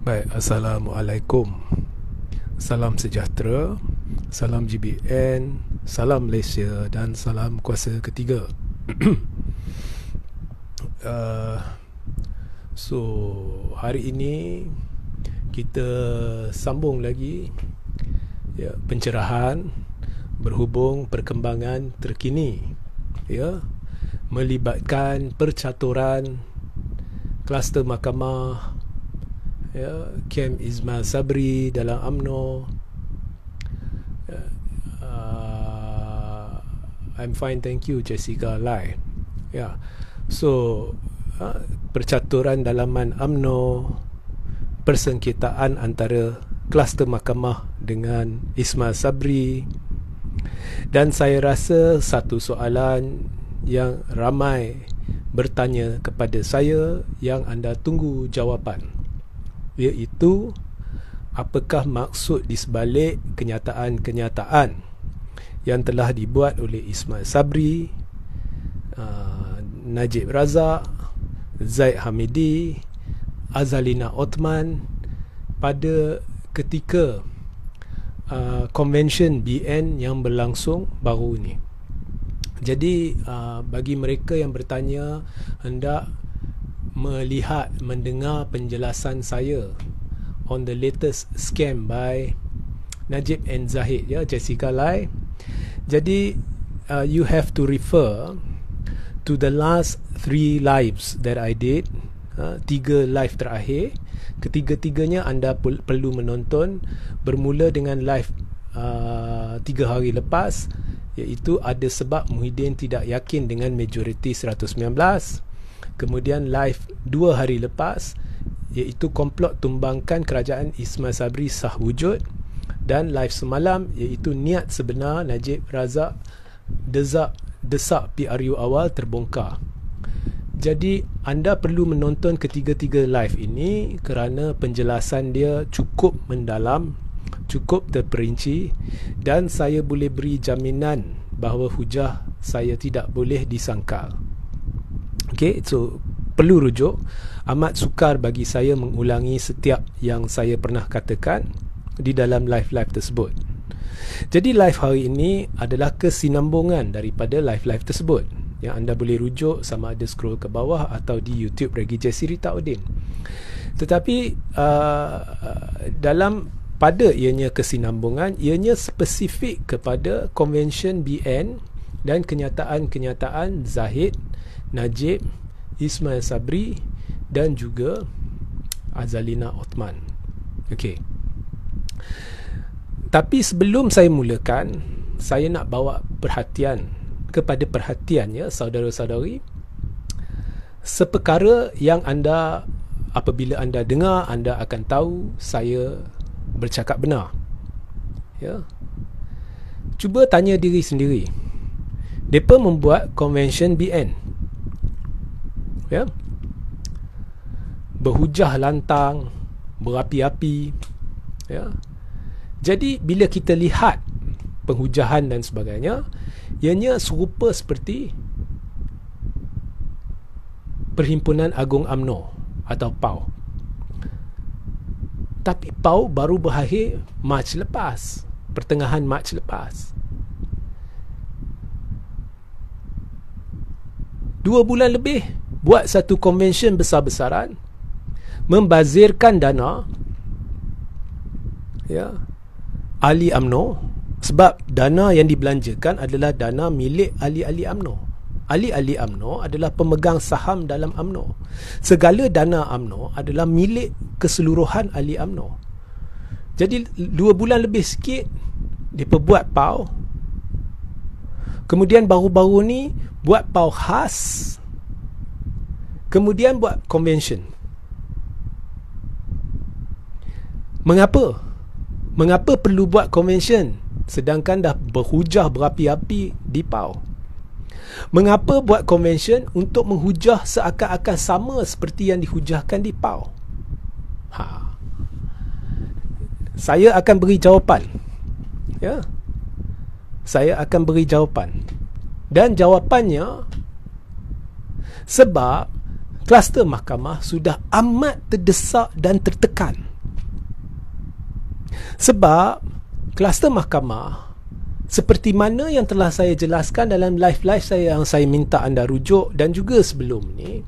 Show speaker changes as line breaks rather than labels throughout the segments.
Baik, Assalamualaikum. Salam sejahtera, salam GBN, salam Malaysia dan salam kuasa ketiga. So, hari ini kita sambung lagi pencerahan berhubung perkembangan terkini melibatkan percaturan kluster mahkamah Kem Ismail Sabri dalam UMNO. I'm fine, thank you, Jessica Lai. So percaturan dalaman UMNO, persengketaan antara kluster mahkamah dengan Ismail Sabri, dan saya rasa satu soalan yang ramai bertanya kepada saya yang anda tunggu jawapan, iaitu apakah maksud di sebalik kenyataan-kenyataan yang telah dibuat oleh Ismail Sabri, Najib Razak, Zaid Hamidi, Azalina Othman pada ketika konvensyen BN yang berlangsung baru ini. Jadi bagi mereka yang bertanya, hendak melihat, mendengar penjelasan saya on the latest scam by Najib and Zahid, Jessica Lai. Jadi you have to refer to the last 3 lives that I did, 3 live terakhir. Ketiga-tiganya anda perlu menonton, bermula dengan live 3 hari lepas, iaitu ada sebab Muhyiddin tidak yakin dengan majoriti 119. Kemudian live 2 hari lepas, iaitu komplot tumbangkan kerajaan Ismail Sabri sah wujud. Dan live semalam, iaitu niat sebenar Najib Razak desak PRU awal terbongkar. Jadi anda perlu menonton ketiga-tiga live ini kerana penjelasan dia cukup mendalam, cukup terperinci, dan saya boleh beri jaminan bahawa hujah saya tidak boleh disangkal. Okay, so perlu rujuk. Amat sukar bagi saya mengulangi setiap yang saya pernah katakan di dalam live-live tersebut. Jadi live hari ini adalah kesinambungan daripada live-live tersebut, yang anda boleh rujuk sama ada scroll ke bawah atau di YouTube Regi Jessi Rita Udin. Tetapi pada ianya kesinambungan, ianya spesifik kepada konvensyen BN dan kenyataan-kenyataan Zahid, Najib, Ismail Sabri dan juga Azalina Othman. Okey. Tapi sebelum saya mulakan, saya nak bawa perhatian saudara-saudari, seperkara yang anda, apabila anda dengar, anda akan tahu saya bercakap benar. Cuba tanya diri sendiri. Mereka membuat konvensyen BN, berhujah lantang, berapi-api. Jadi bila kita lihat penghujahan dan sebagainya, ianya serupa seperti Perhimpunan Agung UMNO atau PAU. Tapi PAU baru berakhir Mac lepas, pertengahan Mac lepas. 2 bulan lebih buat satu konvensyen besar-besaran, membazirkan dana ahli UMNO, sebab dana yang dibelanjakan adalah dana milik ahli-ahli UMNO. Ahli-ahli UMNO adalah pemegang saham dalam UMNO. Segala dana UMNO adalah milik keseluruhan ahli UMNO. Jadi 2 bulan lebih sikit mereka buat PAU. Kemudian baru-baru ni buat PAU khas. Kemudian buat konvensyen. Mengapa perlu buat konvensyen sedangkan dah berhujah berapi-api di PAU? Mengapa buat konvensyen untuk menghujah seakan-akan sama seperti yang dihujahkan di PAU? Saya akan beri jawapan. Saya akan beri jawapan. Dan jawapannya, sebab kluster mahkamah sudah amat terdesak dan tertekan Sebab kluster mahkamah, seperti mana yang telah saya jelaskan dalam live-live saya yang saya minta anda rujuk dan juga sebelum ni,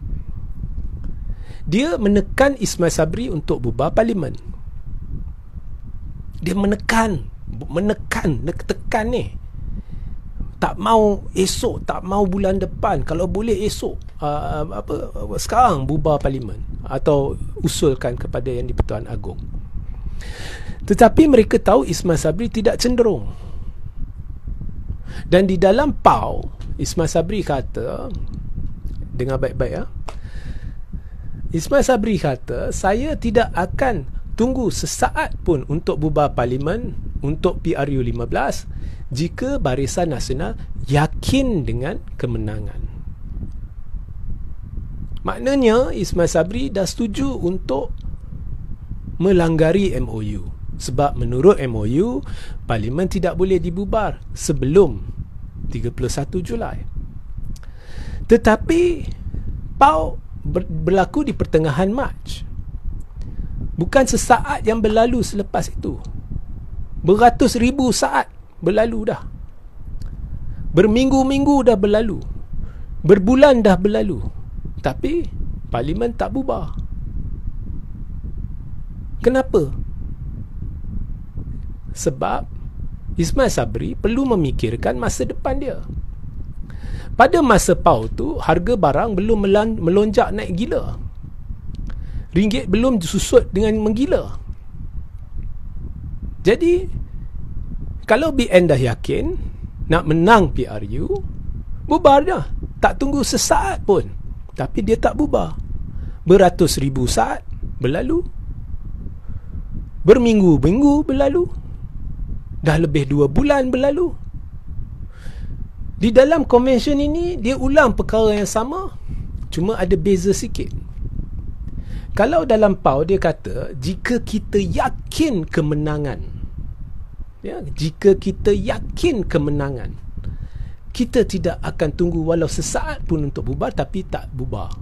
dia menekan Ismail Sabri untuk bubar parlimen. Dia menekan ni. Tak mau esok, tak mau bulan depan, kalau boleh esok, sekarang bubar parlimen atau usulkan kepada Yang di-Pertuan Agong. Tetapi mereka tahu Ismail Sabri tidak cenderung. Dan di dalam PAU, Ismail Sabri kata, dengar baik-baik ya, Ismail Sabri kata, saya tidak akan tunggu sesaat pun untuk bubar parlimen untuk PRU 15 jika Barisan Nasional yakin dengan kemenangan. Maknanya Ismail Sabri dah setuju untuk melanggari MOU. Sebab menurut MOU, parlimen tidak boleh dibubar sebelum 31 Julai. Tetapi PAU berlaku di pertengahan Mac. Bukan sesaat yang berlalu selepas itu. Beratus ribu saat berlalu dah. Berminggu-minggu dah berlalu. Berbulan dah berlalu. Tapi parlimen tak bubar. Kenapa? Sebab Ismail Sabri perlu memikirkan masa depan dia. Pada masa PAU tu, harga barang belum melonjak naik gila. Ringgit belum susut dengan menggila. Jadi, kalau BN dah yakin nak menang PRU, bubar dah. Tak tunggu sesaat pun. Tapi dia tak bubar. Beratus ribu saat berlalu. Berminggu-minggu berlalu. Dah lebih 2 bulan berlalu. Di dalam konvensyen ini, dia ulang perkara yang sama, cuma ada beza sikit. Kalau dalam PAU dia kata, jika kita yakin kemenangan, ya, jika kita yakin kemenangan, kita tidak akan tunggu walau sesaat pun untuk bubar, tapi tak bubar.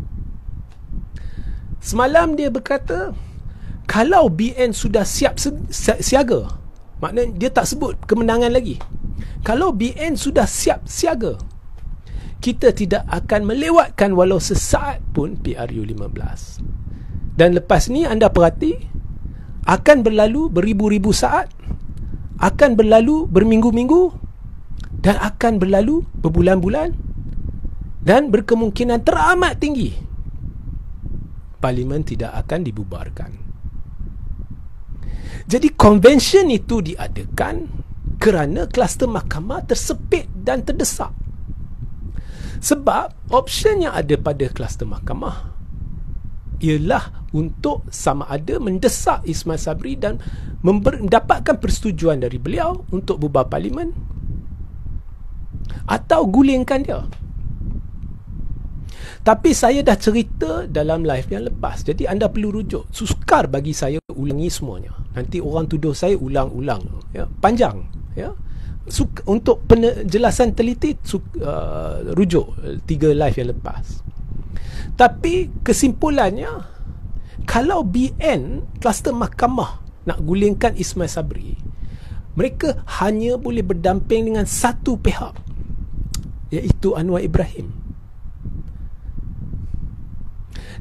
Semalam dia berkata, kalau BN sudah siap siaga, maknanya dia tak sebut kemenangan lagi. Kalau BN sudah siap siaga, kita tidak akan melewatkan walau sesaat pun PRU 15. Dan lepas ni anda perhati, akan berlalu beribu-ribu saat, akan berlalu berminggu-minggu, dan akan berlalu berbulan-bulan, dan berkemungkinan teramat tinggi parlimen tidak akan dibubarkan. Jadi konvensyen itu diadakan kerana kluster mahkamah tersepit dan terdesak. Sebab option yang ada pada kluster mahkamah ialah untuk sama ada mendesak Ismail Sabri dan mendapatkan persetujuan dari beliau untuk bubar parlimen, atau gulingkan dia. Tapi saya dah cerita dalam live yang lepas, jadi anda perlu rujuk. Sukar bagi saya ulangi semuanya. Nanti orang tuduh saya ulang-ulang, ya, panjang, ya. Untuk penjelasan teliti, rujuk 3 live yang lepas. Tapi kesimpulannya, kalau BN kluster mahkamah nak gulingkan Ismail Sabri, mereka hanya boleh berdamping dengan satu pihak, iaitu Anwar Ibrahim.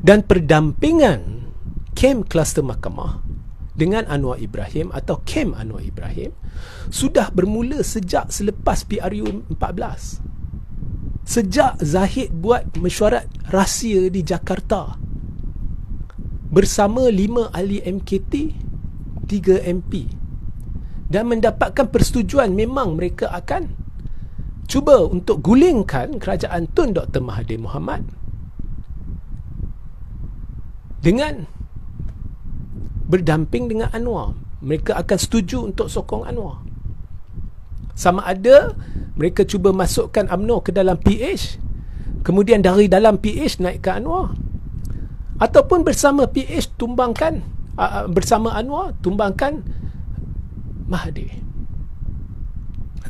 Dan perdampingan kem kluster mahkamah dengan Anwar Ibrahim atau kem Anwar Ibrahim sudah bermula sejak selepas PRU 14. Sejak Zahid buat mesyuarat rahsia di Jakarta bersama 5 ahli MKT, 3 MP, dan mendapatkan persetujuan memang mereka akan cuba untuk gulingkan kerajaan Tun Dr. Mahathir Mohamad dengan berdamping dengan Anwar. Mereka akan setuju untuk sokong Anwar. Sama ada mereka cuba masukkan UMNO ke dalam PH, kemudian dari dalam PH naik ke Anwar, ataupun bersama PH tumbangkan, bersama Anwar tumbangkan Mahathir.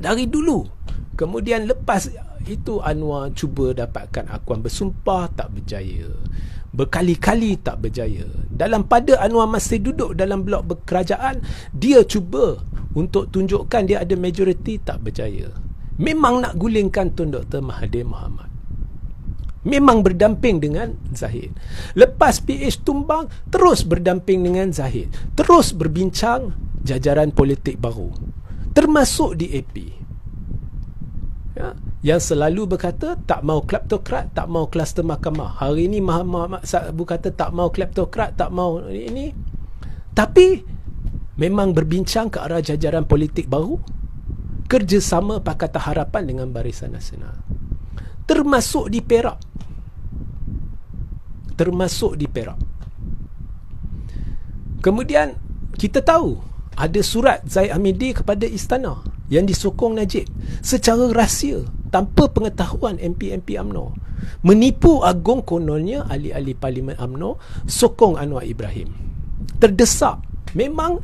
Dari dulu. Kemudian lepas itu Anwar cuba dapatkan akuan bersumpah, tak berjaya. berkali-kali tak berjaya. Dalam pada Anwar masih duduk dalam blok kerajaan, dia cuba untuk tunjukkan dia ada majoriti, tak berjaya. Memang nak gulingkan Tun Dr. Mahathir Mohamad. Memang berdamping dengan Zahid. Lepas PH tumbang, terus berdamping dengan Zahid. Terus berbincang jajaran politik baru, termasuk DAP. Ya, yang selalu berkata tak mau kleptokrat, tak mau kluster mahkamah. Hari ini Muhammad Sabu kata tak mau kleptokrat, tak mau ini. Tapi memang berbincang ke arah jajaran politik baru, kerjasama Pakatan Harapan dengan Barisan Nasional. Termasuk di Perak. Termasuk di Perak. Kemudian kita tahu ada surat Zaid Hamidi kepada istana yang disokong Najib secara rahsia tanpa pengetahuan MP-MP UMNO, menipu agung kononnya ahli-ahli Parlimen UMNO sokong Anwar Ibrahim. Terdesak. Memang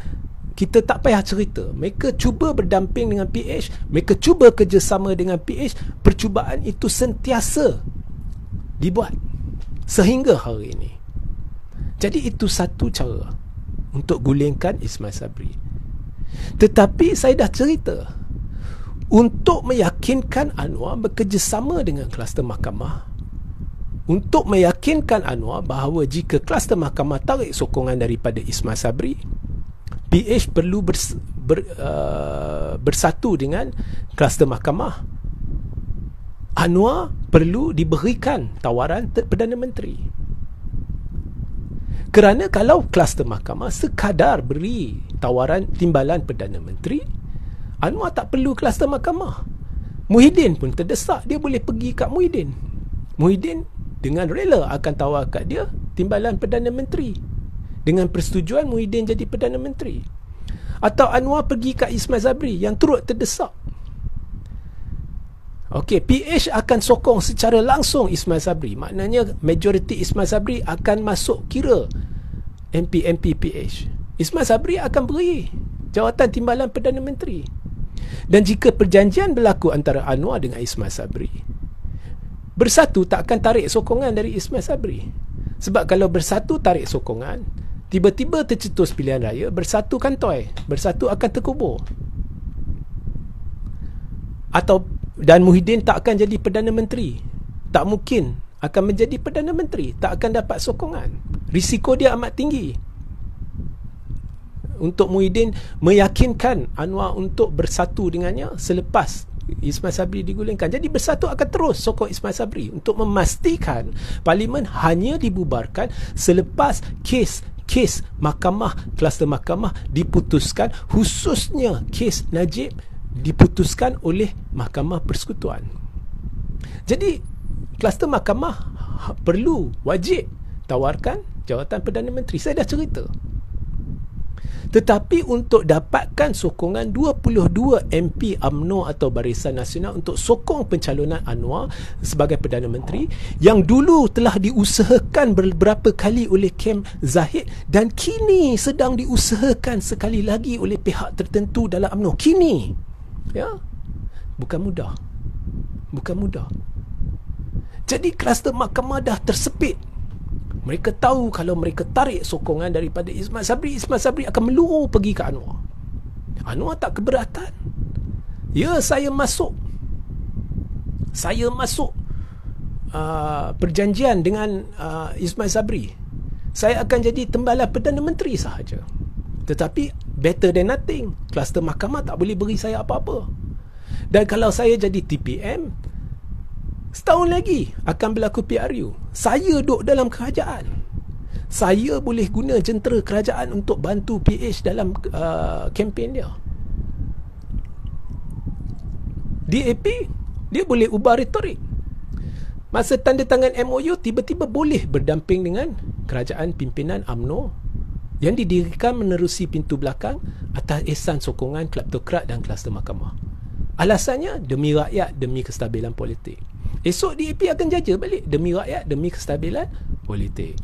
kita tak payah cerita. Mereka cuba berdamping dengan PH, mereka cuba kerjasama dengan PH. Percubaan itu sentiasa dibuat sehingga hari ini. Jadi itu satu cara untuk gulingkan Ismail Sabri. Tetapi saya dah cerita, untuk meyakinkan Anwar bekerjasama dengan kluster mahkamah, untuk meyakinkan Anwar bahawa jika kluster mahkamah tarik sokongan daripada Ismail Sabri, PH perlu bersatu dengan kluster mahkamah. Anwar perlu diberikan tawaran Perdana Menteri. Kerana kalau kluster mahkamah sekadar beri tawaran timbalan Perdana Menteri, Anwar tak perlu kluster mahkamah. Muhyiddin pun terdesak, dia boleh pergi kat Muhyiddin. Muhyiddin dengan rela akan tawar kat dia timbalan Perdana Menteri. Dengan persetujuan Muhyiddin jadi Perdana Menteri. Atau Anwar pergi kat Ismail Sabri yang turut terdesak. Okey, PH akan sokong secara langsung Ismail Sabri. Maknanya majoriti Ismail Sabri akan masuk kira MP PH. Ismail Sabri akan beri jawatan timbalan Perdana Menteri. Dan jika perjanjian berlaku antara Anwar dengan Ismail Sabri, bersatu tak akan tarik sokongan dari Ismail Sabri. Sebab kalau bersatu tarik sokongan, tiba-tiba tercetus pilihan raya, bersatu kantoi, bersatu akan terkubur. Dan Muhyiddin tak akan jadi Perdana Menteri. Tak mungkin akan menjadi Perdana Menteri. Tak akan dapat sokongan. Risiko dia amat tinggi. Untuk Muhyiddin meyakinkan Anwar untuk bersatu dengannya selepas Ismail Sabri digulingkan. Jadi bersatu akan terus sokong Ismail Sabri untuk memastikan Parlimen hanya dibubarkan selepas kes mahkamah, kluster mahkamah diputuskan, khususnya kes Najib diputuskan oleh Mahkamah Persekutuan. Jadi kluster mahkamah perlu, wajib tawarkan jawatan Perdana Menteri. Saya dah cerita. Tetapi untuk dapatkan sokongan 22 MP UMNO atau Barisan Nasional untuk sokong pencalonan Anwar sebagai Perdana Menteri yang dulu telah diusahakan beberapa kali oleh kem Zahid dan kini sedang diusahakan sekali lagi oleh pihak tertentu dalam UMNO. Kini, ya, bukan mudah. Bukan mudah. Jadi kluster mahkamah dah tersepit. Mereka tahu kalau mereka tarik sokongan daripada Ismail Sabri akan meluru pergi ke Anwar. Anwar tak keberatan. Ya, saya masuk perjanjian dengan Ismail Sabri. Saya akan jadi timbalan Perdana Menteri sahaja. Tetapi better than nothing. Kluster mahkamah tak boleh beri saya apa-apa. Dan kalau saya jadi TPM, setahun lagi akan berlaku PRU. Saya duduk dalam kerajaan. Saya boleh guna jentera kerajaan untuk bantu PH dalam kempen dia. DAP, dia boleh ubah retorik. Masa tanda tangan MOU, tiba-tiba boleh berdamping dengan kerajaan pimpinan UMNO yang didirikan menerusi pintu belakang atas ihsan sokongan kleptokrat dan kluster mahkamah. Alasannya demi rakyat, demi kestabilan politik. Esok DAP akan jaja balik demi rakyat, demi kestabilan politik.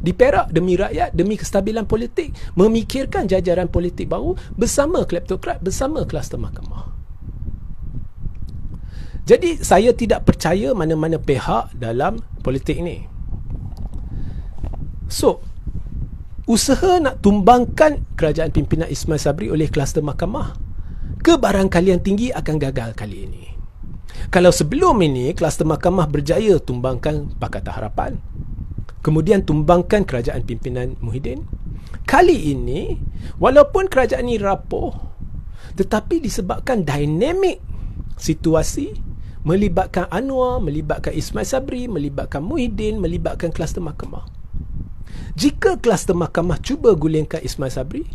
Di Perak, demi rakyat, demi kestabilan politik, memikirkan jajaran politik baru bersama kleptokrat, bersama kluster mahkamah. Jadi saya tidak percaya mana-mana pihak dalam politik ini. So, usaha nak tumbangkan kerajaan pimpinan Ismail Sabri oleh kluster mahkamah, kebarangkalian tinggi akan gagal kali ini. Kalau sebelum ini kluster mahkamah berjaya tumbangkan Pakatan Harapan, kemudian tumbangkan kerajaan pimpinan Muhyiddin, kali ini walaupun kerajaan ini rapuh, tetapi disebabkan dinamik situasi melibatkan Anwar, melibatkan Ismail Sabri, melibatkan Muhyiddin, melibatkan kluster mahkamah, jika kluster mahkamah cuba gulingkan Ismail Sabri,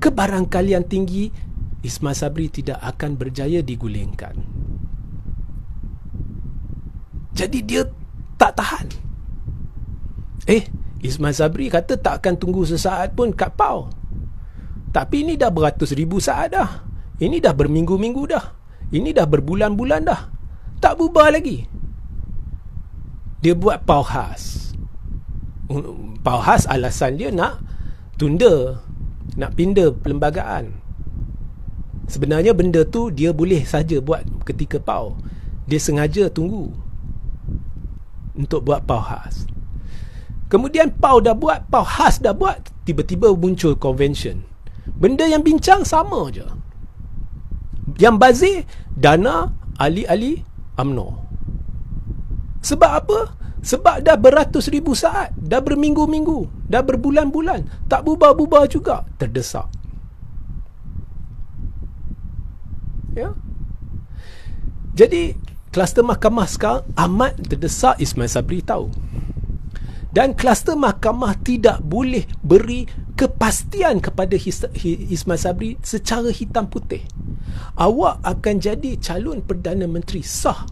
kebarangkalian tinggi Ismail Sabri tidak akan berjaya digulingkan. Jadi dia tak tahan. Ismail Sabri kata tak akan tunggu sesaat pun kat PAU. Tapi ini dah beratus ribu saat dah. Ini dah berminggu-minggu dah. Ini dah berbulan-bulan dah. Tak bubar lagi. Dia buat PAU khas. PAU khas alasan dia nak tunda, nak pindah perlembagaan. Sebenarnya benda tu dia boleh saja buat ketika PAU. Dia sengaja tunggu untuk buat PAU khas. Kemudian PAU dah buat, PAU khas dah buat, tiba-tiba muncul convention. Benda yang bincang sama je. Yang bazir dana ahli-ahli UMNO. Sebab apa? Sebab dah beratus ribu saat, dah berminggu-minggu, dah berbulan-bulan, tak bubar-bubar juga, terdesak. Ya. Jadi kluster mahkamah sekarang amat terdesak, Ismail Sabri tahu. Dan kluster mahkamah tidak boleh beri kepastian kepada Ismail Sabri secara hitam putih. Awak akan jadi calon Perdana Menteri sah,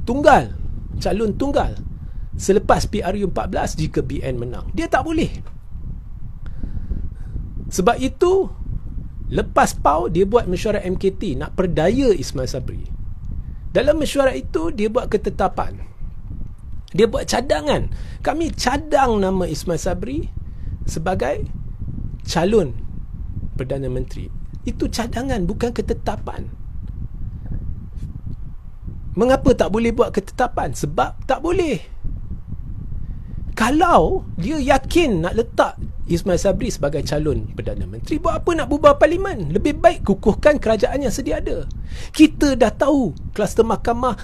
tunggal, calon tunggal selepas PRU14 jika BN menang. Dia tak boleh. Sebab itu lepas PAU dia buat mesyuarat MKT nak perdaya Ismail Sabri. Dalam mesyuarat itu dia buat ketetapan, dia buat cadangan. Kami cadang nama Ismail Sabri sebagai calon Perdana Menteri. Itu cadangan, bukan ketetapan. Mengapa tak boleh buat ketetapan? Sebab tak boleh. Kalau dia yakin nak letak Ismail Sabri sebagai calon Perdana Menteri, buat apa nak bubar parlimen? Lebih baik kukuhkan kerajaan yang sedia ada. Kita dah tahu kluster mahkamah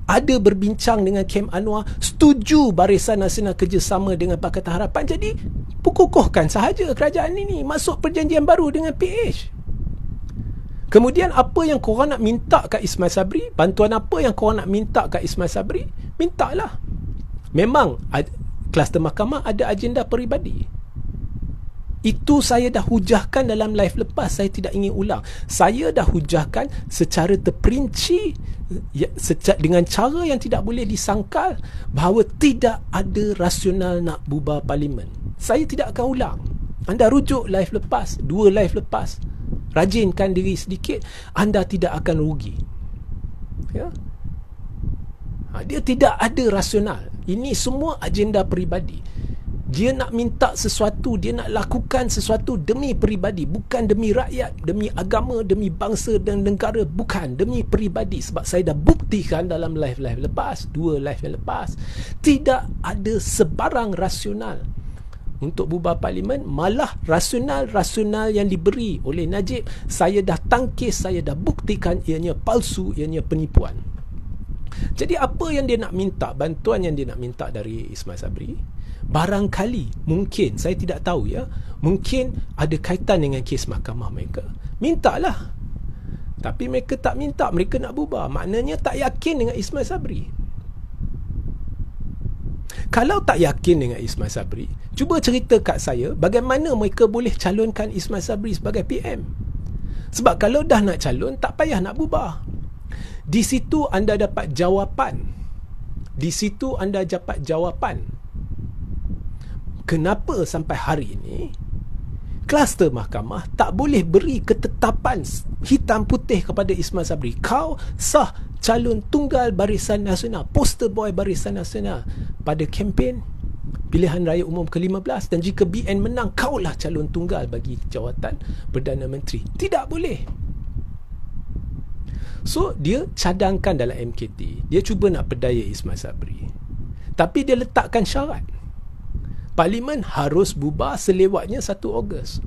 ada berbincang dengan Kem Anwar, setuju Barisan Nasional kerjasama dengan Pakatan Harapan. Jadi kukuhkan sahaja kerajaan ini, masuk perjanjian baru dengan PH. Kemudian apa yang korang nak minta kat Ismail Sabri, bantuan apa yang korang nak minta kat Ismail Sabri, mintalah. Memang kluster mahkamah ada agenda peribadi. Itu saya dah hujahkan dalam live lepas, saya tidak ingin ulang. Saya dah hujahkan secara terperinci dengan cara yang tidak boleh disangkal bahawa tidak ada rasional nak bubar parlimen. Saya tidak akan ulang. Anda rujuk live lepas, 2 live lepas, rajinkan diri sedikit, anda tidak akan rugi. Ya? Dia tidak ada rasional. Ini semua agenda peribadi. Dia nak minta sesuatu, dia nak lakukan sesuatu demi peribadi, bukan demi rakyat, demi agama, demi bangsa dan negara, bukan, demi peribadi. Sebab saya dah buktikan dalam live-live lepas, 2 live yang lepas, tidak ada sebarang rasional untuk bubar parlimen. Malah rasional yang diberi oleh Najib, saya dah tangkis, saya dah buktikan ianya palsu, ianya penipuan. Jadi apa yang dia nak minta, bantuan yang dia nak minta dari Ismail Sabri, barangkali, mungkin, saya tidak tahu ya, mungkin ada kaitan dengan kes mahkamah mereka. Mintalah. Tapi mereka tak minta, mereka nak bubar. Maknanya tak yakin dengan Ismail Sabri. Kalau tak yakin dengan Ismail Sabri, cuba cerita kat saya bagaimana mereka boleh calonkan Ismail Sabri sebagai PM. Sebab kalau dah nak calon, tak payah nak bubar. Di situ anda dapat jawapan. Di situ anda dapat jawapan. Kenapa sampai hari ini kluster mahkamah tak boleh beri ketetapan hitam putih kepada Ismail Sabri? Kau sah calon tunggal Barisan Nasional, poster boy Barisan Nasional pada kempen pilihan raya umum ke-15, dan jika BN menang, kaulah calon tunggal bagi jawatan Perdana Menteri. Tidak boleh. So dia cadangkan dalam MKT, dia cuba nak perdaya Ismail Sabri, tapi dia letakkan syarat. Parlimen harus bubar selewatnya 1 Ogos.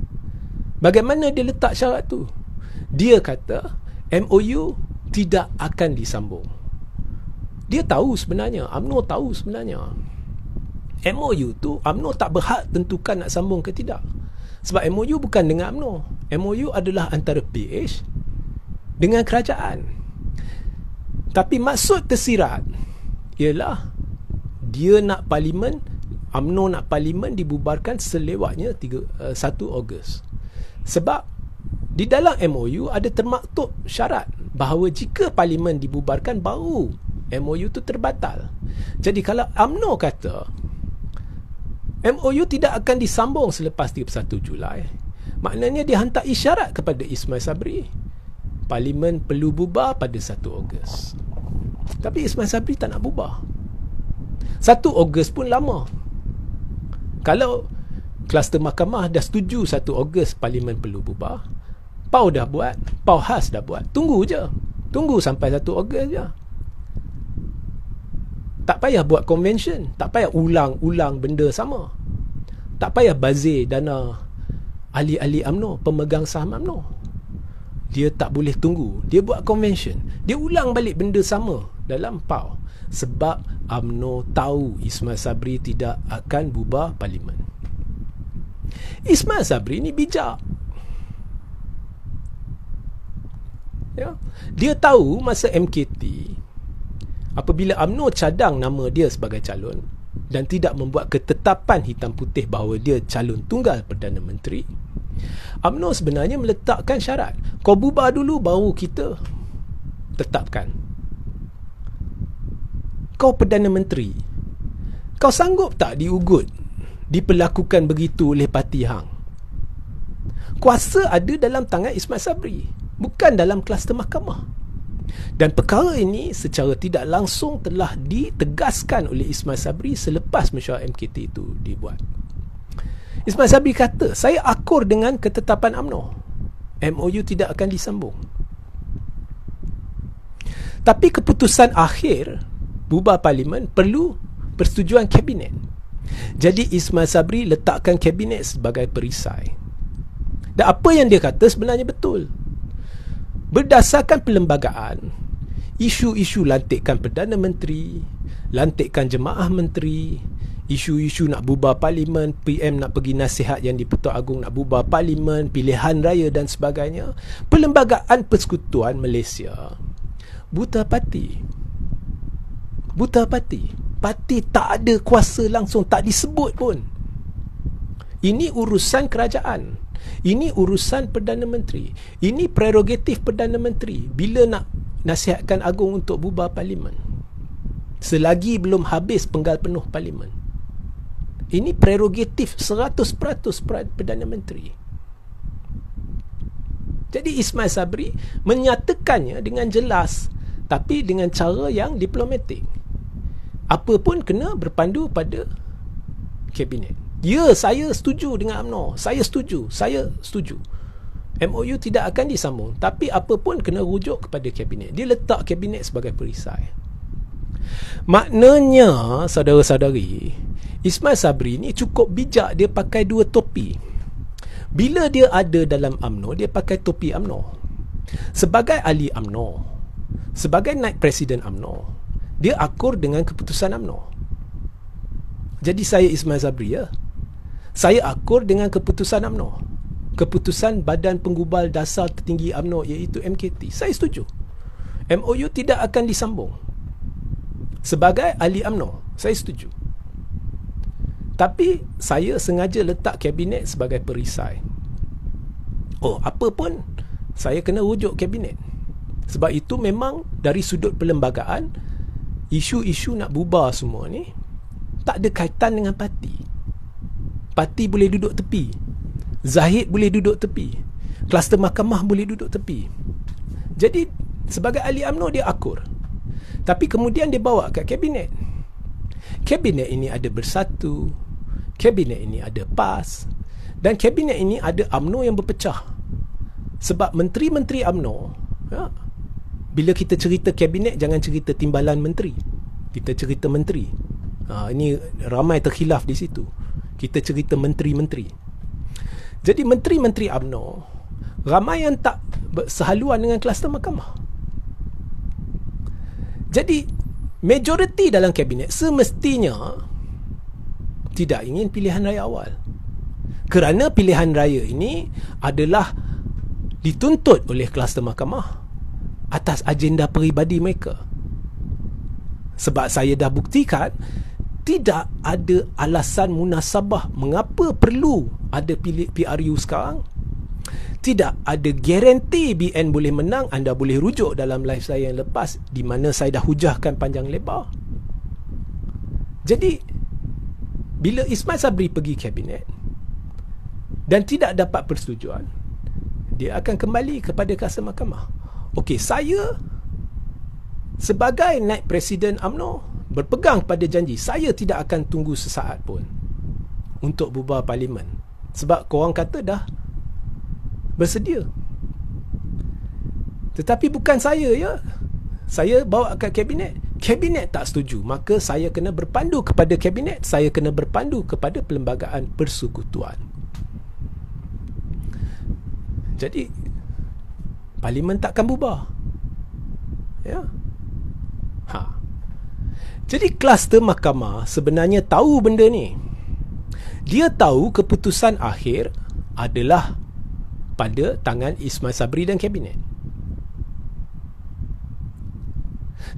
Bagaimana dia letak syarat tu? Dia kata MOU tidak akan disambung. Dia tahu sebenarnya, UMNO tahu sebenarnya, MOU tu UMNO tak berhak tentukan nak sambung ke tidak. Sebab MOU bukan dengan UMNO. MOU adalah antara PH dengan kerajaan. Tapi maksud tersirat ialah dia nak parlimen, UMNO nak parlimen dibubarkan selewatnya 1 Ogos. Sebab di dalam MOU ada termaktub syarat bahawa jika parlimen dibubarkan baru MOU tu terbatal. Jadi kalau UMNO kata MOU tidak akan disambung selepas 31 Julai, maknanya dia hantar isyarat kepada Ismail Sabri, parlimen perlu bubar pada 1 Ogos. Tapi Ismail Sabri tak nak bubar. 1 Ogos pun lama. Kalau kluster mahkamah dah setuju 1 Ogos parlimen perlu bubar, PAU dah buat, PAU khas dah buat, tunggu je. Tunggu sampai 1 Ogos je. Tak payah buat convention, tak payah ulang-ulang benda sama. Tak payah bazir dana ahli-ahli UMNO, pemegang saham UMNO. Dia tak boleh tunggu. Dia buat convention, dia ulang balik benda sama dalam PAU. Sebab UMNO tahu Ismail Sabri tidak akan bubar parlimen. Ismail Sabri ni bijak. Ya? Dia tahu masa MKT, apabila UMNO cadang nama dia sebagai calon dan tidak membuat ketetapan hitam putih bahawa dia calon tunggal Perdana Menteri, UMNO sebenarnya meletakkan syarat, kau bubar dulu baru kita tetapkan. Kau Perdana Menteri, kau sanggup tak diugut, diperlakukan begitu oleh parti hang? Kuasa ada dalam tangan Ismail Sabri, bukan dalam kluster mahkamah. Dan perkara ini secara tidak langsung telah ditegaskan oleh Ismail Sabri selepas mesyuarat MKT itu dibuat. Ismail Sabri kata, saya akur dengan ketetapan UMNO, MOU tidak akan disambung. Tapi keputusan akhir bubar parlimen perlu persetujuan kabinet. Jadi Ismail Sabri letakkan kabinet sebagai perisai. Dan apa yang dia kata sebenarnya betul. Berdasarkan perlembagaan, isu-isu lantikan Perdana Menteri, lantikan jemaah menteri, isu-isu nak bubar parlimen, PM nak pergi nasihat yang di-Pertuan Agong nak bubar parlimen, pilihan raya dan sebagainya, Perlembagaan Persekutuan Malaysia buta parti. Buta parti. Parti tak ada kuasa langsung, tak disebut pun. Ini urusan kerajaan. Ini urusan Perdana Menteri. Ini prerogatif Perdana Menteri bila nak nasihatkan Agong untuk bubar parlimen, selagi belum habis penggal penuh parlimen. Ini prerogatif 100% Perdana Menteri. Jadi Ismail Sabri menyatakannya dengan jelas, tapi dengan cara yang diplomatik. Apa pun kena berpandu pada kabinet. Ya, saya setuju dengan UMNO. Saya setuju. MOU tidak akan disambung. Tapi apa pun kena rujuk kepada kabinet. Dia letak kabinet sebagai perisai. Maknanya, saudara-saudari, Ismail Sabri ni cukup bijak. Dia pakai 2 topi. Bila dia ada dalam UMNO, dia pakai topi UMNO. Sebagai ahli UMNO, sebagai naib presiden UMNO, dia akur dengan keputusan UMNO. Jadi saya Ismail Sabri, ya, saya akur dengan keputusan UMNO, keputusan Badan Penggubal Dasar Tertinggi UMNO, iaitu MKT. Saya setuju MOU tidak akan disambung. Sebagai ahli UMNO, saya setuju. Tapi saya sengaja letak kabinet sebagai perisai. Oh, apa pun saya kena rujuk kabinet. Sebab itu memang dari sudut perlembagaan, isu-isu nak bubar semua ni tak ada kaitan dengan parti. Parti boleh duduk tepi, Zahid boleh duduk tepi, kluster mahkamah boleh duduk tepi. Jadi sebagai ahli UMNO dia akur. Tapi kemudian dia bawa kat kabinet. Kabinet ini ada Bersatu, kabinet ini ada PAS, dan kabinet ini ada UMNO yang berpecah. Sebab menteri-menteri UMNO, ya, bila kita cerita kabinet, jangan cerita timbalan menteri, kita cerita menteri. Ini ramai terkhilaf di situ. Kita cerita menteri-menteri. Jadi menteri-menteri UMNO ramai yang tak bersehaluan dengan kluster mahkamah. Jadi majoriti dalam kabinet semestinya tidak ingin pilihan raya awal, kerana pilihan raya ini adalah dituntut oleh kluster mahkamah atas agenda peribadi mereka. Sebab saya dah buktikan tidak ada alasan munasabah mengapa perlu ada PRU sekarang. Tidak ada garanti BN boleh menang. Anda boleh rujuk dalam live saya yang lepas, di mana saya dah hujahkan panjang lebar. Jadi bila Ismail Sabri pergi kabinet dan tidak dapat persetujuan, dia akan kembali kepada kluster mahkamah. Okey, saya sebagai naib presiden UMNO berpegang pada janji, saya tidak akan tunggu sesaat pun untuk bubar parlimen, sebab korang kata dah bersedia. Tetapi bukan saya, ya. Saya bawa ke kabinet, kabinet tak setuju, maka saya kena berpandu kepada kabinet, saya kena berpandu kepada Perlembagaan Persekutuan. Jadi parlimen takkan bubar, ya. Jadi kluster mahkamah sebenarnya tahu benda ni. Dia tahu keputusan akhir adalah pada tangan Ismail Sabri dan kabinet.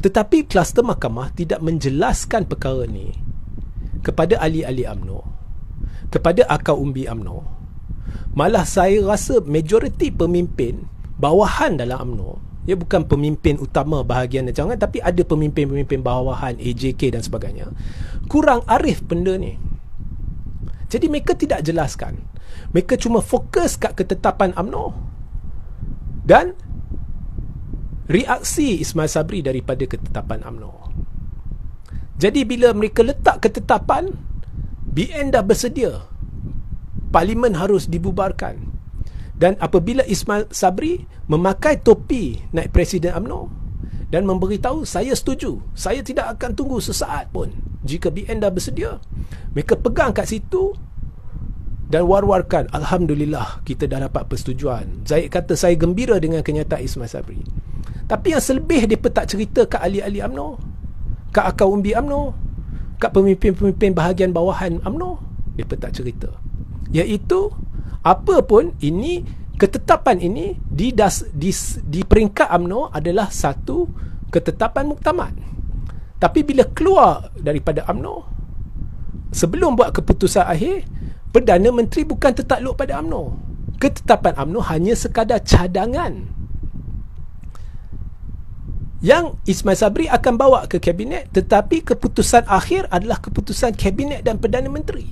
Tetapi kluster mahkamah tidak menjelaskan perkara ni kepada ahli-ahli UMNO, kepada akar umbi UMNO. Malah saya rasa majoriti pemimpin bawahan dalam UMNO, dia bukan pemimpin utama bahagian rancangan, tapi ada pemimpin-pemimpin bawahan AJK dan sebagainya, kurang arif benda ni. Jadi mereka tidak jelaskan. Mereka cuma fokus kat ketetapan UMNO dan reaksi Ismail Sabri daripada ketetapan UMNO. Jadi bila mereka letak ketetapan, BN dah bersedia, parlimen harus dibubarkan. Dan apabila Ismail Sabri memakai topi naib presiden UMNO dan memberitahu, saya setuju, saya tidak akan tunggu sesaat pun jika BN dah bersedia, mereka pegang kat situ dan war-warkan, alhamdulillah kita dah dapat persetujuan. Zaid kata saya gembira dengan kenyataan Ismail Sabri. Tapi yang selebih mereka tak cerita kat ahli-ahli UMNO, kat akar umbi UMNO, kat pemimpin-pemimpin bahagian bawahan UMNO, mereka tak cerita. Iaitu apa pun ini, ketetapan ini di peringkat UMNO adalah satu ketetapan muktamad. Tapi bila keluar daripada UMNO, sebelum buat keputusan akhir, Perdana Menteri bukan tertakluk pada UMNO. Ketetapan UMNO hanya sekadar cadangan yang Ismail Sabri akan bawa ke kabinet, tetapi keputusan akhir adalah keputusan kabinet dan Perdana Menteri.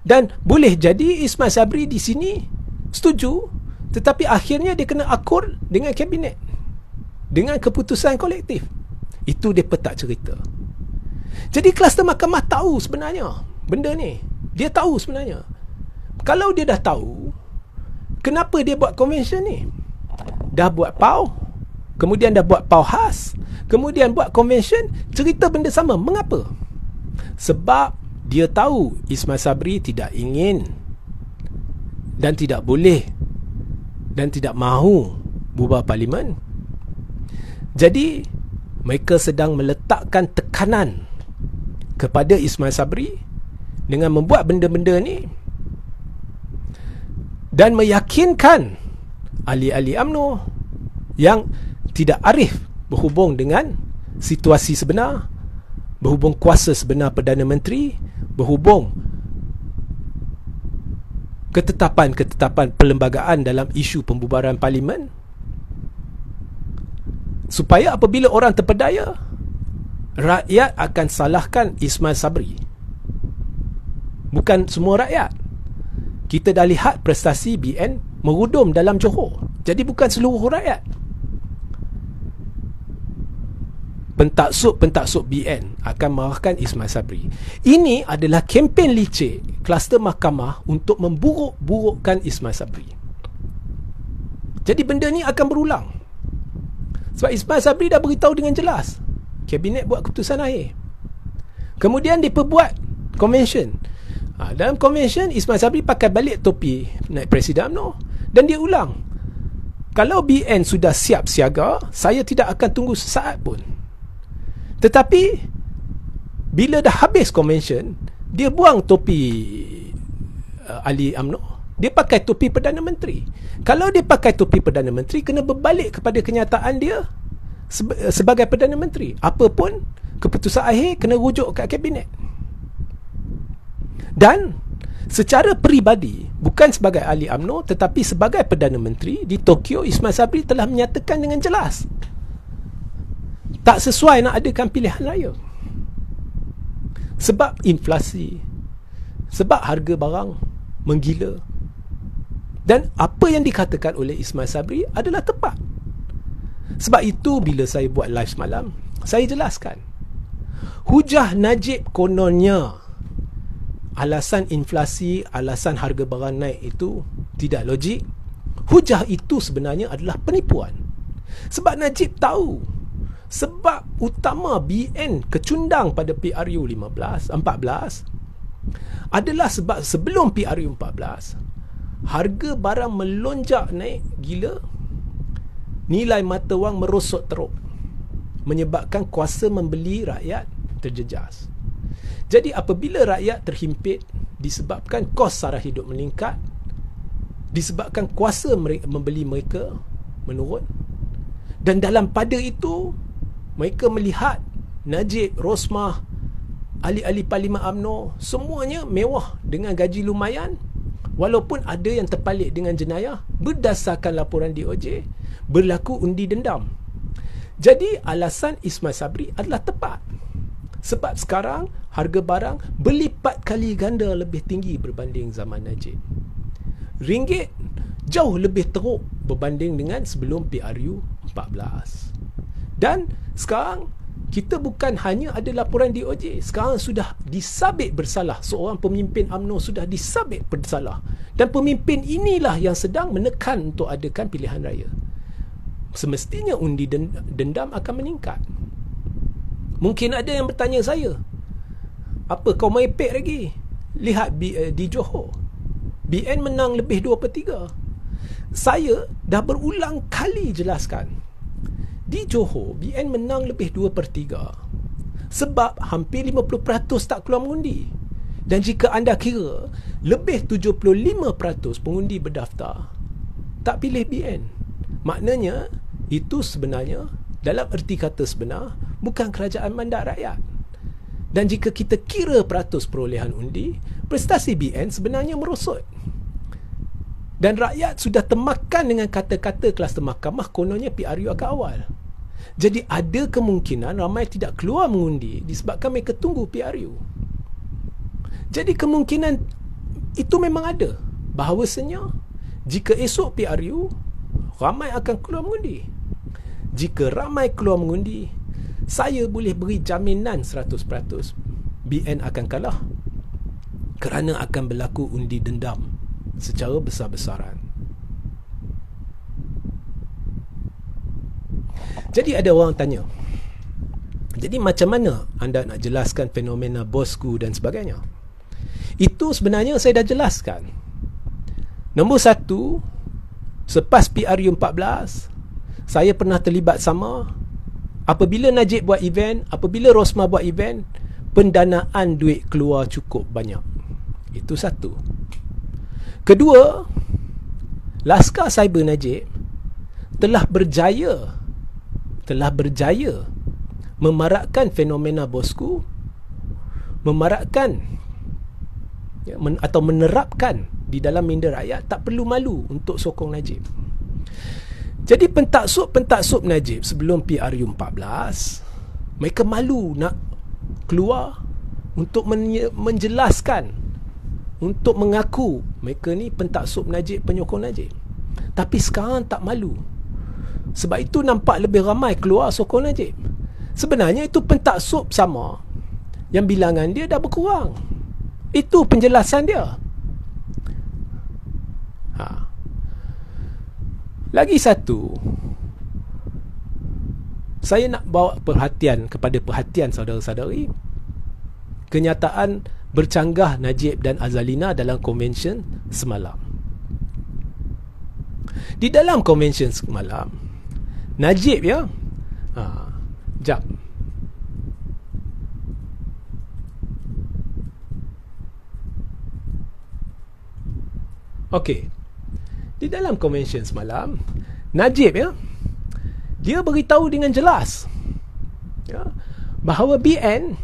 Dan boleh jadi Ismail Sabri di sini setuju, tetapi akhirnya dia kena akur dengan kabinet, dengan keputusan kolektif. Itu dia tak cerita. Jadi kluster mahkamah tahu sebenarnya benda ni. Dia tahu sebenarnya. Kalau dia dah tahu, kenapa dia buat convention ni? Dah buat PAU, kemudian dah buat PAU khas, kemudian buat convention, cerita benda sama. Mengapa? Sebab dia tahu Ismail Sabri tidak ingin dan tidak boleh dan tidak mahu bubar parlimen. Jadi mereka sedang meletakkan tekanan kepada Ismail Sabri dengan membuat benda-benda ni dan meyakinkan ahli-ahli UMNO yang tidak arif berhubung dengan situasi sebenar, berhubung kuasa sebenar Perdana Menteri, berhubung ketetapan-ketetapan perlembagaan dalam isu pembubaran parlimen, supaya apabila orang terpedaya, rakyat akan salahkan Ismail Sabri, bukan semua rakyat. Kita dah lihat prestasi BN merudum dalam Johor, jadi bukan seluruh rakyat. Pentaksub BN akan marahkan Ismail Sabri. Ini adalah kempen licik kluster mahkamah untuk memburuk-burukkan Ismail Sabri. Jadi benda ni akan berulang. Sebab Ismail Sabri dah beritahu dengan jelas, kabinet buat keputusan akhir. Kemudian dia buat convention. Dalam convention, Ismail Sabri pakai balik topi naib Presiden UMNO, dan dia ulang, kalau BN sudah siap siaga, saya tidak akan tunggu sesaat pun. Tetapi bila dah habis convention, dia buang topi ahli UMNO, dia pakai topi Perdana Menteri. Kalau dia pakai topi Perdana Menteri, kena berbalik kepada kenyataan dia sebagai Perdana Menteri. Apa pun keputusan akhir kena rujuk kat kabinet. Dan secara peribadi, bukan sebagai ahli UMNO tetapi sebagai Perdana Menteri di Tokyo, Ismail Sabri telah menyatakan dengan jelas tak sesuai nak adakan pilihan raya. Sebab inflasi, sebab harga barang menggila. Dan apa yang dikatakan oleh Ismail Sabri adalah tepat. Sebab itu bila saya buat live semalam, saya jelaskan, hujah Najib kononnya alasan inflasi, alasan harga barang naik itu tidak logik. Hujah itu sebenarnya adalah penipuan. Sebab Najib tahu sebab utama BN kecundang pada PRU 14 adalah sebab sebelum PRU 14 harga barang melonjak naik gila, nilai mata wang merosot teruk, menyebabkan kuasa membeli rakyat terjejas. Jadi apabila rakyat terhimpit disebabkan kos sara hidup meningkat, disebabkan kuasa membeli mereka menurun, dan dalam pada itu mereka melihat Najib, Rosmah, ahli-ahli Parlimen UMNO semuanya mewah dengan gaji lumayan, walaupun ada yang terpalit dengan jenayah, berdasarkan laporan DOJ berlaku undi dendam. Jadi alasan Ismail Sabri adalah tepat. Sebab sekarang harga barang berlipat kali ganda lebih tinggi berbanding zaman Najib. Ringgit jauh lebih teruk berbanding dengan sebelum PRU 14. Dan sekarang kita bukan hanya ada laporan DOJ, sekarang sudah disabit bersalah. Seorang pemimpin UMNO sudah disabit bersalah. Dan pemimpin inilah yang sedang menekan untuk adakan pilihan raya. Semestinya undi dendam akan meningkat. Mungkin ada yang bertanya saya, apa kau merepek lagi? Lihat di Johor, BN menang lebih 2/3. Saya dah berulang kali jelaskan, di Johor BN menang lebih 2/3 sebab hampir 50% tak keluar mengundi. Dan jika anda kira, lebih 75% pengundi berdaftar tak pilih BN. Maknanya itu sebenarnya, dalam erti kata sebenar, bukan kerajaan mandat rakyat. Dan jika kita kira peratus perolehan undi, prestasi BN sebenarnya merosot. Dan rakyat sudah termakan dengan kata-kata kluster mahkamah kononnya PRU akan awal. Jadi ada kemungkinan ramai tidak keluar mengundi disebabkan mereka tunggu PRU. Jadi kemungkinan itu memang ada, bahawasanya jika esok PRU, ramai akan keluar mengundi. Jika ramai keluar mengundi, saya boleh beri jaminan 100% BN akan kalah, kerana akan berlaku undi dendam secara besar-besaran. Jadi ada orang tanya, jadi macam mana anda nak jelaskan fenomena bosku dan sebagainya? Itu sebenarnya saya dah jelaskan. Nombor satu, selepas PRU 14, saya pernah terlibat sama. Apabila Najib buat event, apabila Rosmah buat event, pendanaan duit keluar cukup banyak. Itu satu. Kedua, Laskar Cyber Najib telah berjaya memarakkan fenomena bosku, memarakkan atau menerapkan di dalam minda rakyat tak perlu malu untuk sokong Najib. Jadi pentaksub Najib sebelum PRU 14, mereka malu nak keluar untuk menjelaskan, untuk mengaku mereka ni pentaksub Najib, penyokong Najib. Tapi sekarang tak malu. Sebab itu nampak lebih ramai keluar sokong Najib. Sebenarnya itu pentaksub sama yang bilangan dia dah berkurang. Itu penjelasan dia. Lagi satu, saya nak bawa perhatian kepada perhatian saudara-saudari, kenyataan bercanggah Najib dan Azalina dalam konvensyen semalam. Di dalam konvensyen semalam, Najib jap. Okey. Di dalam konvensyen semalam, Najib dia beritahu dengan jelas bahawa BN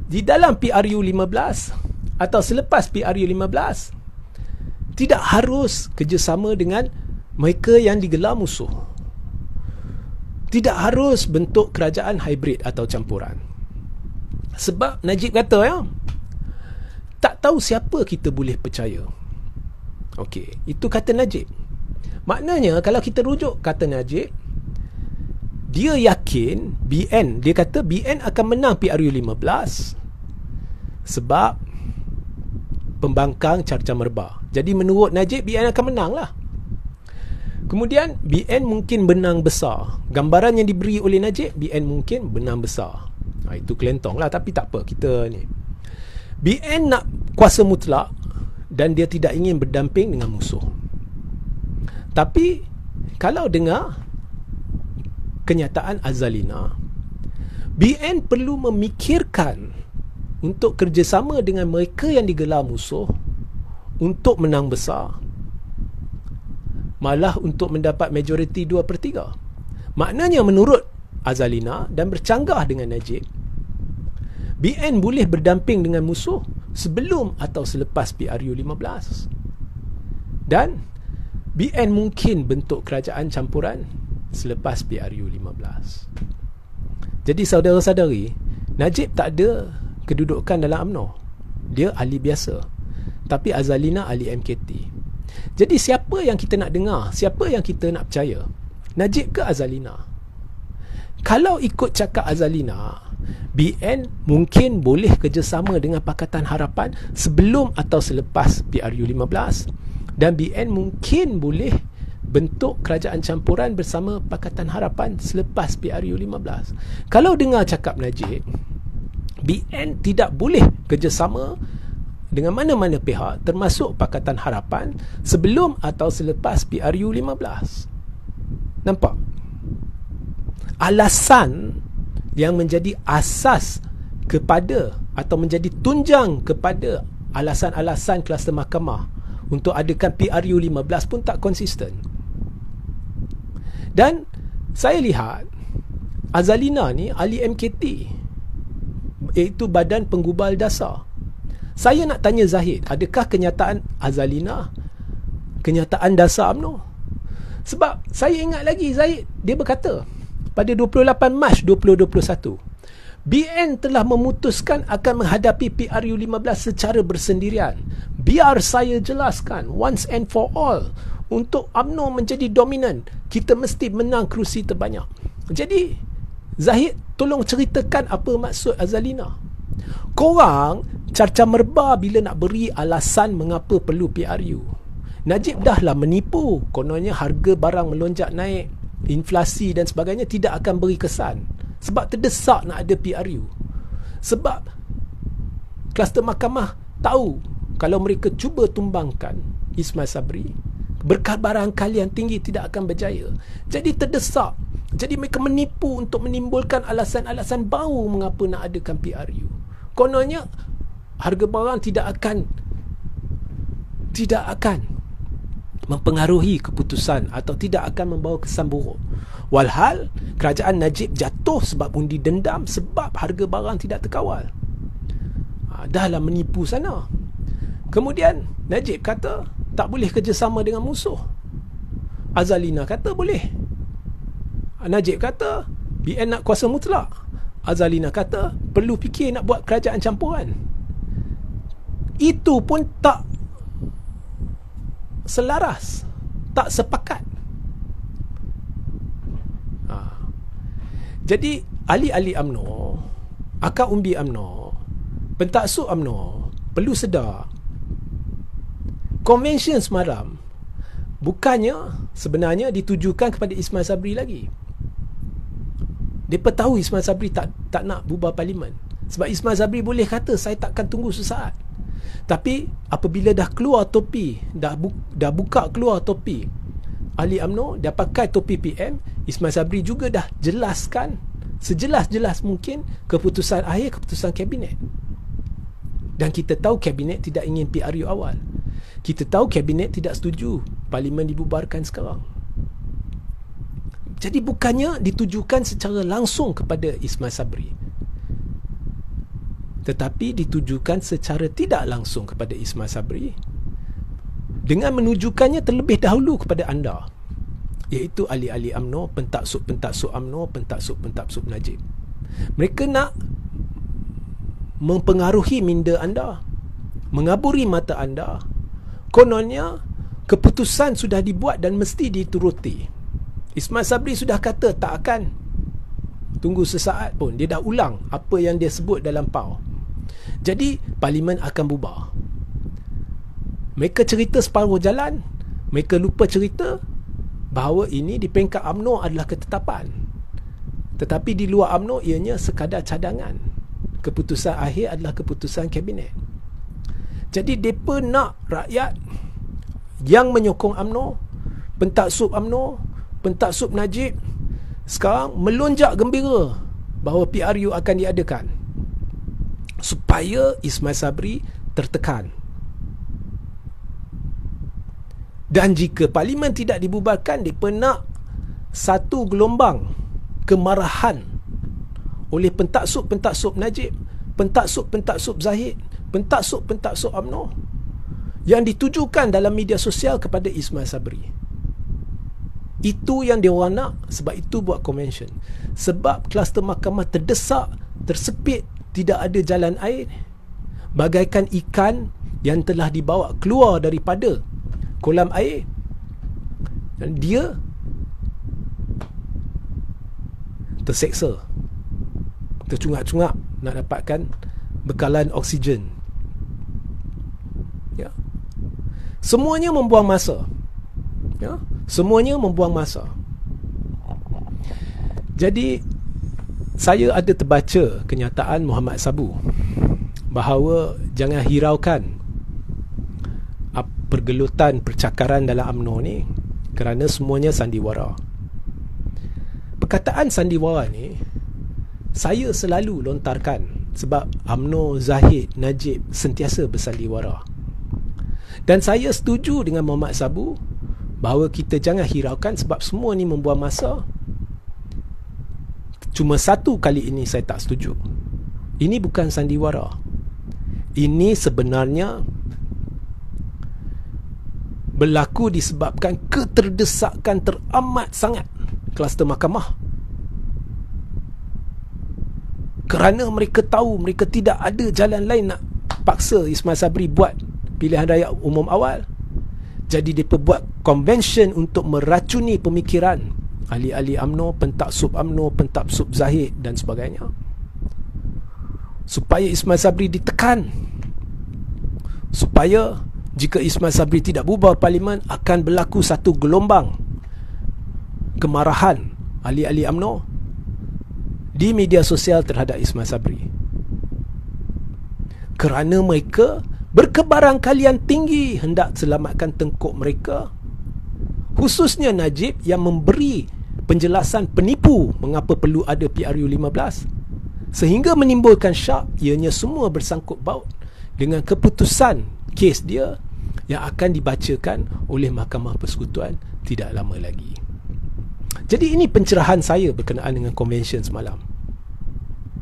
di dalam PRU 15 atau selepas PRU 15 tidak harus kerjasama dengan mereka yang digelar musuh. Tidak harus bentuk kerajaan hybrid atau campuran. Sebab Najib kata tak tahu siapa kita boleh percaya. Okey, itu kata Najib. Maknanya kalau kita rujuk kata Najib, dia yakin BN, dia kata BN akan menang PRU 15 sebab pembangkang Carca Merba. Jadi menurut Najib, BN akan menang lah. Kemudian BN mungkin benang besar. Gambaran yang diberi oleh Najib, BN mungkin benang besar. Itu kelentong lah, tapi tak apa, kita ni BN nak kuasa mutlak dan dia tidak ingin berdamping dengan musuh. Tapi kalau dengar kenyataan Azalina, BN perlu memikirkan untuk kerjasama dengan mereka yang digelar musuh untuk menang besar, malah untuk mendapat majoriti 2/3. Maknanya menurut Azalina dan bercanggah dengan Najib, BN boleh berdamping dengan musuh sebelum atau selepas PRU 15. Dan BN mungkin bentuk kerajaan campuran selepas PRU 15. Jadi saudara-saudari, Najib tak ada kedudukan dalam UMNO. Dia ahli biasa. Tapi Azalina ahli MKT. Jadi siapa yang kita nak dengar? Siapa yang kita nak percaya? Najib ke Azalina? Kalau ikut cakap Azalina, BN mungkin boleh kerjasama dengan Pakatan Harapan sebelum atau selepas PRU 15, dan BN mungkin boleh bentuk kerajaan campuran bersama Pakatan Harapan selepas PRU 15. Kalau dengar cakap Najib, BN tidak boleh kerjasama dengan mana-mana pihak termasuk Pakatan Harapan sebelum atau selepas PRU 15. Nampak? Alasan yang menjadi asas kepada atau menjadi tunjang kepada alasan-alasan kluster mahkamah untuk adakan PRU 15 pun tak konsisten. Dan saya lihat Azalina ni ahli MKT, iaitu Badan Penggubal Dasar. Saya nak tanya Zahid, adakah kenyataan Azalina kenyataan dasar UMNO? Sebab saya ingat lagi Zahid, dia berkata pada 28 Mac 2021, BN telah memutuskan akan menghadapi PRU 15 secara bersendirian. Biar saya jelaskan once and for all, untuk UMNO menjadi dominan, kita mesti menang kerusi terbanyak. Jadi Zahid, tolong ceritakan apa maksud Azalina. Korang Carca Merba bila nak beri alasan mengapa perlu PRU. Najib dah lah menipu. Kononnya harga barang melonjak naik, inflasi dan sebagainya tidak akan beri kesan. Sebab terdesak nak ada PRU. Sebab kluster mahkamah tahu kalau mereka cuba tumbangkan Ismail Sabri, berkabaran kalian tinggi tidak akan berjaya. Jadi terdesak. Jadi mereka menipu untuk menimbulkan alasan-alasan baru mengapa nak adakan PRU. Kononnya harga barang tidak akan mempengaruhi keputusan atau tidak akan membawa kesan buruk. Walhal kerajaan Najib jatuh sebab undi dendam, sebab harga barang tidak terkawal. Dahlah menipu sana. Kemudian Najib kata tak boleh kerjasama dengan musuh. Azalina kata boleh. Najib kata BN nak kuasa mutlak. Azalina kata perlu fikir nak buat kerajaan campuran. Itu pun tak selaras, tak sepakat. Jadi ahli-ahli UMNO, akar umbi UMNO, pentaksub UMNO perlu sedar, konvensyen semalam bukannya sebenarnya ditujukan kepada Ismail Sabri lagi. Mereka tahu Ismail Sabri tak nak bubar parlimen. Sebab Ismail Sabri boleh kata saya takkan tunggu sesaat. Tapi apabila dah keluar topi, dah buka keluar topi ahli UMNO, dah pakai topi PM, Ismail Sabri juga dah jelaskan sejelas-jelas mungkin keputusan akhir, keputusan kabinet. Dan kita tahu kabinet tidak ingin PRU awal. Kita tahu kabinet tidak setuju parlimen dibubarkan sekarang. Jadi bukannya ditujukan secara langsung kepada Ismail Sabri, tetapi ditujukan secara tidak langsung kepada Ismail Sabri dengan menunjukkannya terlebih dahulu kepada anda, iaitu ahli-ahli UMNO, pentaksub-pentaksub UMNO, pentaksub-pentaksub Najib. Mereka nak mempengaruhi minda anda, mengaburi mata anda. Kononnya keputusan sudah dibuat dan mesti dituruti. Ismail Sabri sudah kata tak akan tunggu sesaat pun. Dia dah ulang apa yang dia sebut dalam PAU. Jadi parlimen akan bubar. Mereka cerita separuh jalan, mereka lupa cerita bahawa ini di peringkat UMNO adalah ketetapan. Tetapi di luar UMNO ianya sekadar cadangan. Keputusan akhir adalah keputusan kabinet. Jadi mereka nak rakyat yang menyokong UMNO, pentaksub UMNO, pentaksub Najib sekarang melonjak gembira bahawa PRU akan diadakan, supaya Ismail Sabri tertekan. Dan jika parlimen tidak dibubarkan, mereka nak satu gelombang kemarahan oleh pentaksub-pentaksub Najib, pentaksub-pentaksub Zahid, pentaksub-pentaksub UMNO yang ditujukan dalam media sosial kepada Ismail Sabri. Itu yang dia orang nak. Sebab itu buat convention. Sebab kluster mahkamah terdesak, tersepit, tidak ada jalan air, bagaikan ikan yang telah dibawa keluar daripada kolam air, dan dia terseksa, tercungap-cungap nak dapatkan bekalan oksigen. Ya. Semuanya membuang masa. Ya. Semuanya membuang masa. Jadi saya ada terbaca kenyataan Muhammad Sabu bahawa jangan hiraukan pergelutan percakaran dalam UMNO ni, kerana semuanya sandiwara. Perkataan sandiwara ni saya selalu lontarkan sebab UMNO, Zahid, Najib sentiasa bersandiwara. Dan saya setuju dengan Muhammad Sabu bahawa kita jangan hiraukan sebab semua ni membuang masa. Cuma satu kali ini saya tak setuju. Ini bukan sandiwara. Ini sebenarnya berlaku disebabkan keterdesakan teramat sangat kluster mahkamah. Kerana mereka tahu mereka tidak ada jalan lain nak paksa Ismail Sabri buat pilihan raya umum awal. Jadi mereka buat convention untuk meracuni pemikiran ahli-ahli UMNO, pentaksub UMNO, pentaksub Zahid dan sebagainya, supaya Ismail Sabri ditekan, supaya jika Ismail Sabri tidak bubar parlimen, akan berlaku satu gelombang kemarahan ahli-ahli UMNO di media sosial terhadap Ismail Sabri. Kerana mereka berkebarang kalian tinggi hendak selamatkan tengkuk mereka, khususnya Najib yang memberi penjelasan penipu mengapa perlu ada PRU 15, sehingga menimbulkan syak ianya semua bersangkut baut dengan keputusan kes dia yang akan dibacakan oleh Mahkamah Persekutuan tidak lama lagi. Jadi ini pencerahan saya berkenaan dengan convention semalam.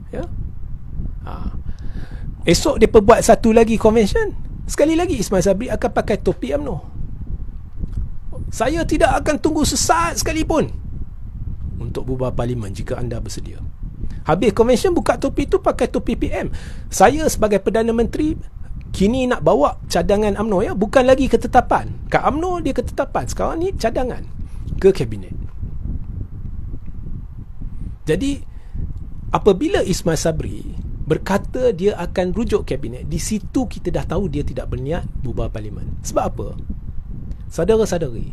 Ya. Esok dia buat satu lagi convention. Sekali lagi Ismail Sabri akan pakai topi UMNO. Saya tidak akan tunggu sesaat sekalipun untuk bubar parlimen jika anda bersedia. Habis convention, buka topi tu, pakai topi PM. Saya sebagai Perdana Menteri kini nak bawa cadangan UMNO, ya, bukan lagi ketetapan. Kat UMNO dia ketetapan, sekarang ni cadangan ke kabinet. Jadi apabila Ismail Sabri berkata dia akan rujuk kabinet, di situ kita dah tahu dia tidak berniat bubar parlimen. Sebab apa? Saudara-saudari,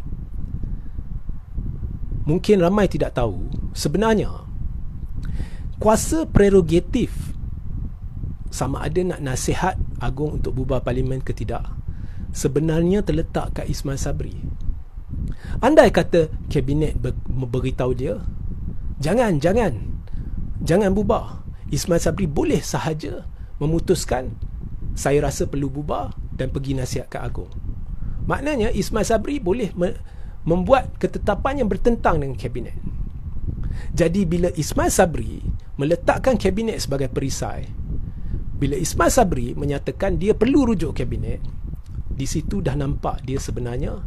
mungkin ramai tidak tahu, sebenarnya kuasa prerogatif sama ada nak nasihat Agong untuk bubar parlimen ke tidak, sebenarnya terletak kat Ismail Sabri. Andai kata kabinet beritahu dia, jangan bubar, Ismail Sabri boleh sahaja memutuskan, saya rasa perlu bubar, dan pergi nasihat kat Agong. Maknanya Ismail Sabri boleh membuat ketetapan yang bertentang dengan kabinet. Jadi bila Ismail Sabri meletakkan kabinet sebagai perisai, bila Ismail Sabri menyatakan dia perlu rujuk kabinet, di situ dah nampak dia sebenarnya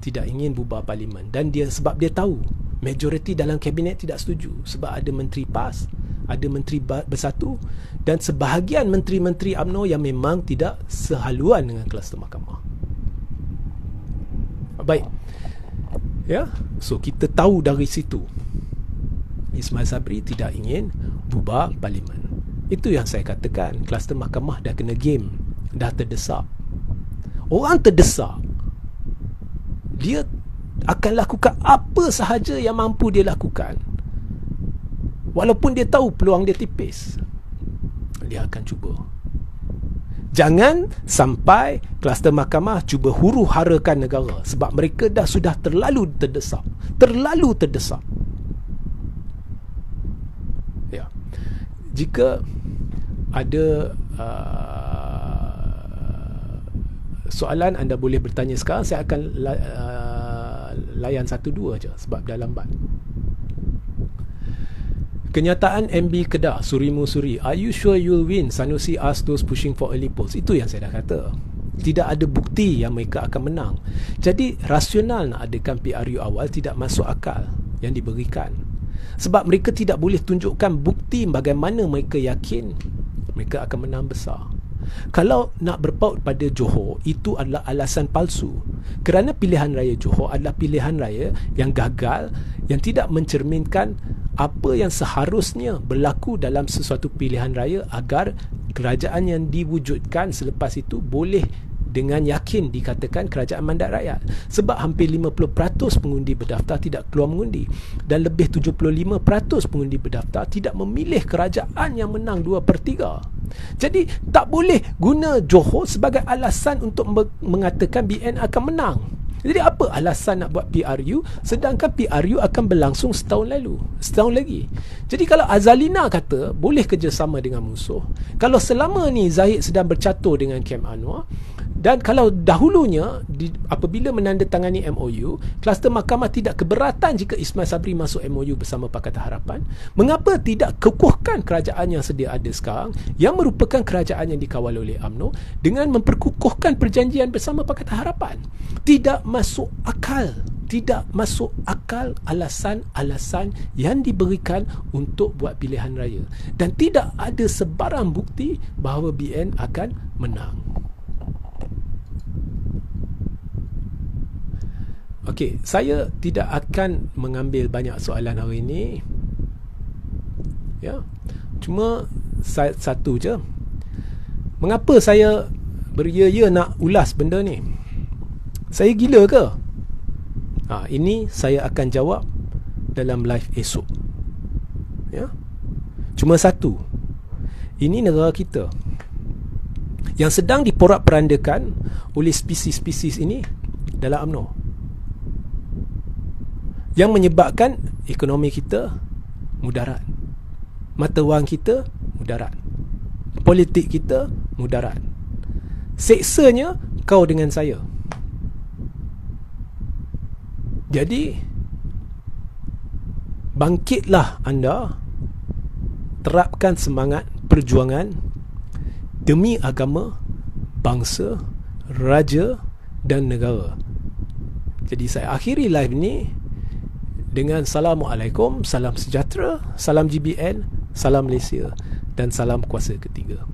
tidak ingin bubar parlimen. Dan dia, sebab dia tahu majoriti dalam kabinet tidak setuju, sebab ada menteri PAS, ada menteri Bersatu, dan sebahagian menteri-menteri UMNO yang memang tidak sehaluan dengan kluster mahkamah. Baik, ya, so kita tahu dari situ Ismail Sabri tidak ingin bubar parlimen. Itu yang saya katakan, kluster mahkamah dah kena game, dah terdesak. Orang terdesak, dia akan lakukan apa sahaja yang mampu dia lakukan, walaupun dia tahu peluang dia tipis, dia akan cuba. Jangan sampai kluster mahkamah cuba huru-harakan negara, sebab mereka sudah terlalu terdesak. Ya. Jika ada soalan, anda boleh bertanya sekarang. Saya akan layan 1-2 je sebab dah lambat. Kenyataan MB Kedah, Surimu Suri, are you sure you'll win? Sanusi asked those pushing for early polls. Itu yang saya dah kata. Tidak ada bukti yang mereka akan menang. Jadi rasional nak adakan PRU awal tidak masuk akal yang diberikan. Sebab mereka tidak boleh tunjukkan bukti bagaimana mereka yakin mereka akan menang besar. Kalau nak berpaut pada Johor, itu adalah alasan palsu. Kerana pilihan raya Johor adalah pilihan raya yang gagal, yang tidak mencerminkan apa yang seharusnya berlaku dalam sesuatu pilihan raya agar kerajaan yang diwujudkan selepas itu boleh dengan yakin dikatakan kerajaan mandat rakyat. Sebab hampir 50% pengundi berdaftar tidak keluar mengundi, dan lebih 75% pengundi berdaftar tidak memilih kerajaan yang menang 2/3. Jadi tak boleh guna Johor sebagai alasan untuk mengatakan BN akan menang. Jadi apa alasan nak buat PRU sedangkan PRU akan berlangsung setahun lagi. Jadi kalau Azalina kata boleh kerjasama dengan musuh, kalau selama ni Zahid sedang bercatur dengan Kem Anwar, dan kalau dahulunya apabila menandatangani MOU, kluster mahkamah tidak keberatan jika Ismail Sabri masuk MOU bersama Pakatan Harapan, mengapa tidak kukuhkan kerajaan yang sedia ada sekarang, yang merupakan kerajaan yang dikawal oleh UMNO, dengan memperkukuhkan perjanjian bersama Pakatan Harapan? Tidak masuk akal alasan-alasan yang diberikan untuk buat pilihan raya, dan tidak ada sebarang bukti bahawa BN akan menang. Okey, saya tidak akan mengambil banyak soalan hari ini. Ya. Cuma satu je. Mengapa saya beria-ia nak ulas benda ni? Saya gila ke? Ini saya akan jawab dalam live esok. Ya. Cuma satu. Ini negara kita yang sedang diporak-perandakan oleh spesies-spesies ini dalam UMNO, yang menyebabkan ekonomi kita mudarat, mata wang kita mudarat, politik kita mudarat. Seksanya kau dengan saya. Jadi bangkitlah anda, terapkan semangat perjuangan demi agama, bangsa, raja dan negara. Jadi saya akhiri live ni dengan Assalamualaikum, salam sejahtera, salam GBN, salam Malaysia dan salam kuasa ketiga.